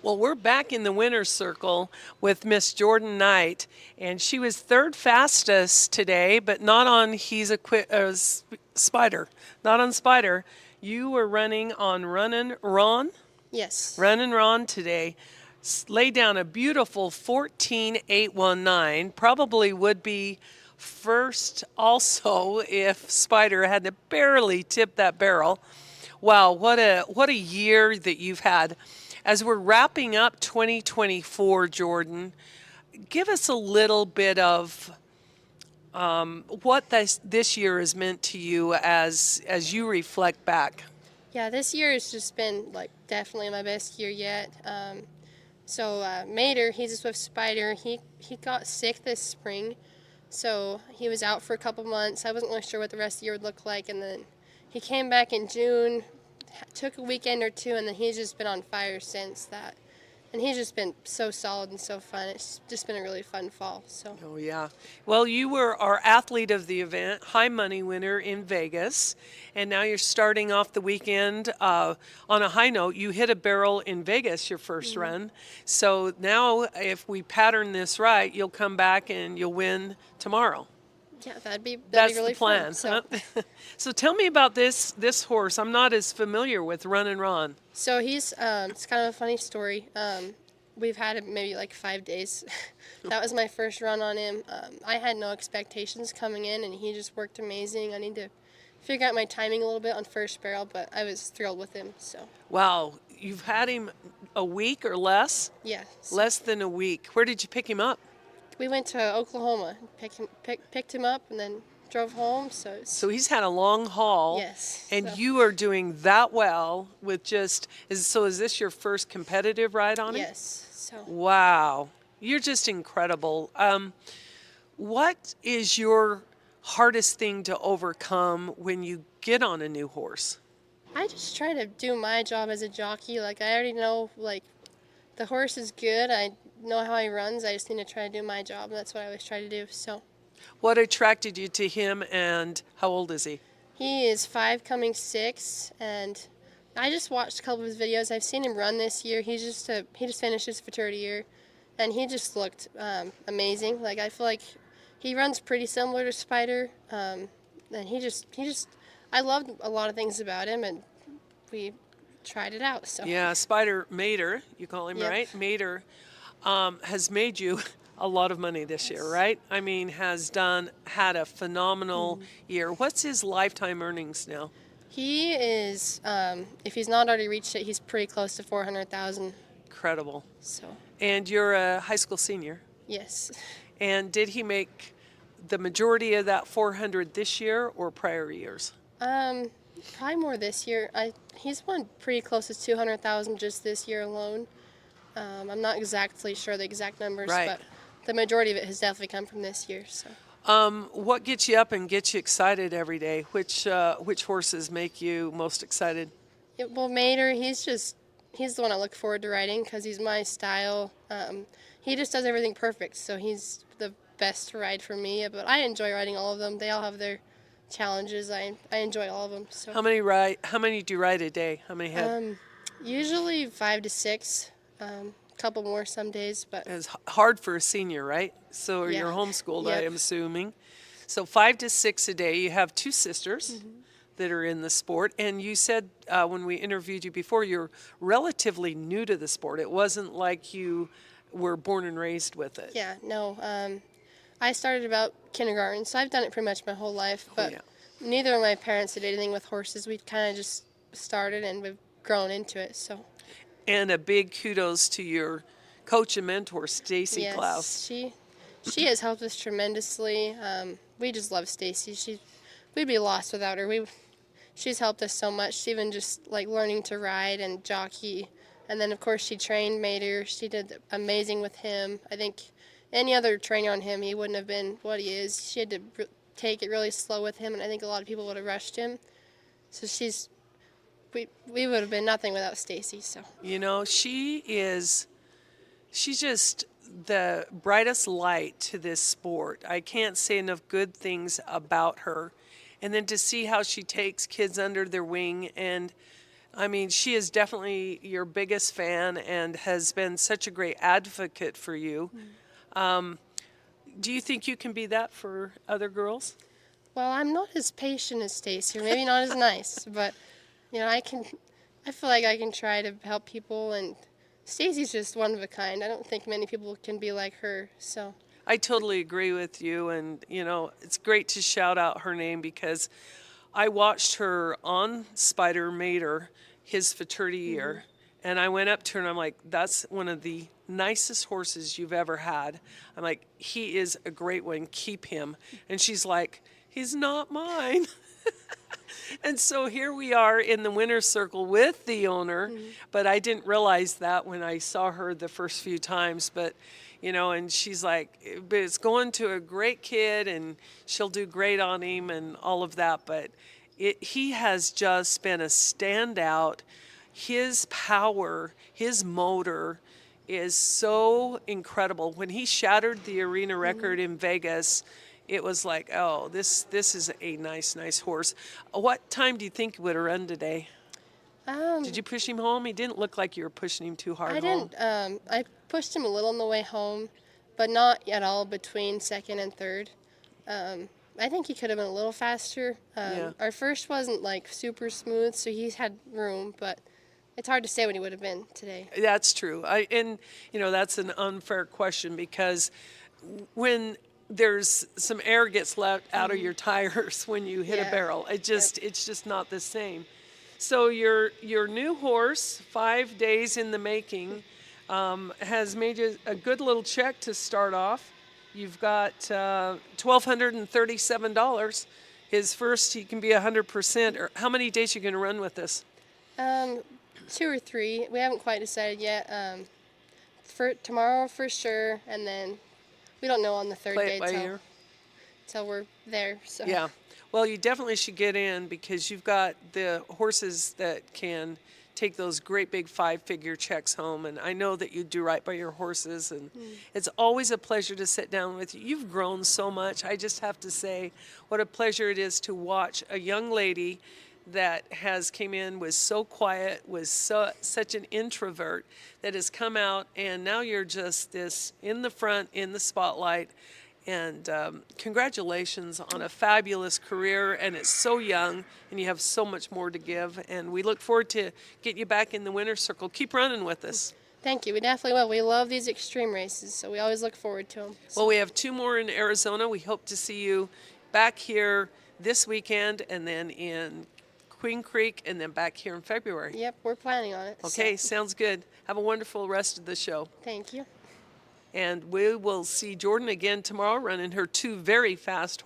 Well, we're back in the winner's circle with Miss Jordynn Knight, and she was third fastest today, but not on Spider. Not on Spider. You were running on Run and Ron? Yes. Run and Ron today. Lay down a beautiful 14.819. Probably would be first also if Spider had to barely tip that barrel. Wow, what a year that you've had. As we're wrapping up 2024, Jordynn, give us a little bit of what this year has meant to you as you reflect back. Yeah, this year has just been like definitely my best year yet. Mater, he's a Swift Spider. He got sick this spring, so he was out for a couple months. I wasn't really sure what the rest of the year would look like, and then he came back in June, took a weekend or two, and then he's just been on fire since that. And he's just been so solid and so fun. It's just been a really fun fall. So. Oh, yeah. Well, you were our athlete of the event, high money winner in Vegas, and now you're starting off the weekend on a high note. You hit a barrel in Vegas your first run. So now if we pattern this right, you'll come back and you'll win tomorrow. Yeah, that'd be That's really the plan. fun. So tell me about this horse. I'm not as familiar with Run and Ron. So he's it's kind of a funny story. We've had him maybe like 5 days. That was my first run on him. I had no expectations coming in, and he just worked amazing. I need to figure out my timing a little bit on first barrel, but I was thrilled with him. So. Wow, you've had him a week or less? Yeah. Less than a week. Where did you pick him up? We went to Oklahoma, picked him up, and then drove home. So he's had a long haul. Yes. And you are doing that well with just is this your first competitive ride on him? Yes. So. Wow, you're just incredible. What is your hardest thing to overcome when you get on a new horse? I just try to do my job as a jockey. Like I already know, like the horse is good. I know how he runs. I just need to try to do my job, and that's what I always try to do. So. What attracted you to him, and how old is he? He is 5, coming 6, and I just watched a couple of his videos. I've seen him run this year. He just finished his futurity year, and he just looked amazing. Like I feel like he runs pretty similar to Spider, and I loved a lot of things about him, and we tried it out. So. Yeah, Spider Mater, you call him, Yep. right? Mater has made you a lot of money this year, right? I mean, had a phenomenal year. What's his lifetime earnings now? He is, if he's not already reached it, he's pretty close to 400,000. Incredible. So. And you're a high school senior. Yes. And did he make the majority of that 400 this year or prior years? Probably more this year. He's won pretty close to 200,000 just this year alone. I'm not exactly sure the exact numbers, Right. but the majority of it has definitely come from this year. So. What gets you up and gets you excited every day? Which horses make you most excited? Well, Mater, he's the one I look forward to riding because he's my style. He just does everything perfect, so he's the best to ride for me. But I enjoy riding all of them. They all have their challenges. I enjoy all of them. So. How many do you ride a day? How many head? Usually 5 to 6. Couple more some days, but It's hard for a senior, right? So Yeah. you're homeschooled, Yep. I am assuming. So 5 to 6 a day. You have 2 sisters that are in the sport, and you said when we interviewed you before, you're relatively new to the sport. It wasn't like you were born and raised with it. yeah, no. I started about kindergarten, so I've done it pretty much my whole life. But yeah. neither of my parents did anything with horses. We kind of just started, and we've grown into it. So. And a big kudos to your coach and mentor, Stacy Yes, Klaus. she has helped us tremendously. We just love Stacy. We'd be lost without her. She's helped us so much, even just like learning to ride and jockey. And then of course she trained Mater. She did amazing with him. I think any other trainer on him, he wouldn't have been what he is. She had to take it really slow with him, and I think a lot of people would have rushed him. So we would have been nothing without Stacy. So. You know, she's just the brightest light to this sport. I can't say enough good things about her. And then to see how she takes kids under their wing and I mean, she is definitely your biggest fan and has been such a great advocate for you. Do you think you can be that for other girls? Well, I'm not as patient as Stacy, or maybe not as nice, but I can. I feel like I can try to help people, and Stacy's just one of a kind. I don't think many people can be like her. So I totally agree with you, and it's great to shout out her name because I watched her on Spider Mater, his fraternity year, and I went up to her and I'm like, "That's one of the nicest horses you've ever had." I'm like, "He is a great one. Keep him." And she's like, "He's not mine." And so here we are in the winner's circle with the owner, but I didn't realize that when I saw her the first few times. But, and she's like, but it's going to a great kid and she'll do great on him and all of that. But he has just been a standout. His power, his motor is so incredible. When he shattered the arena record in Vegas, it was like, oh, this is a nice horse. What time do you think he would have run today? Did you push him home? He didn't look like you were pushing him too hard I home. didn't. I pushed him a little on the way home, but not at all between second and third. I think he could have been a little faster. Yeah. Our first wasn't like super smooth, so he's had room, but it's hard to say what he would have been today. That's true. That's an unfair question because when there's some air gets let out of your tires when you hit a Yeah. barrel, it's just not the same. So your new horse, 5 days in the making, has made you a good little check to start off. You've got $1,237. His first, he can be 100%. Or how many days are you going to run with this? 2 or 3. We haven't quite decided yet. For tomorrow for sure, and then we don't know on the third Play day it by ear. till we're there. So Yeah. Well, you definitely should get in because you've got the horses that can take those great big 5-figure checks home. And I know that you do right by your horses. And it's always a pleasure to sit down with you. You've grown so much. I just have to say what a pleasure it is to watch a young lady that has came in, was so quiet, was such an introvert, that has come out, and now you're just this in the front, in the spotlight. And congratulations on a fabulous career, and it's so young, and you have so much more to give. And we look forward to getting you back in the winner's circle. Keep running with us. thank you. We definitely will. We love these extreme races, so we always look forward to them. Well, we have 2 more in Arizona. We hope to see you back here this weekend, and then in Queen Creek, and then back here in February. Yep, we're planning on it. Okay, So, sounds good. Have a wonderful rest of the show. thank you. And we will see Jordynn again tomorrow running her 2 very fast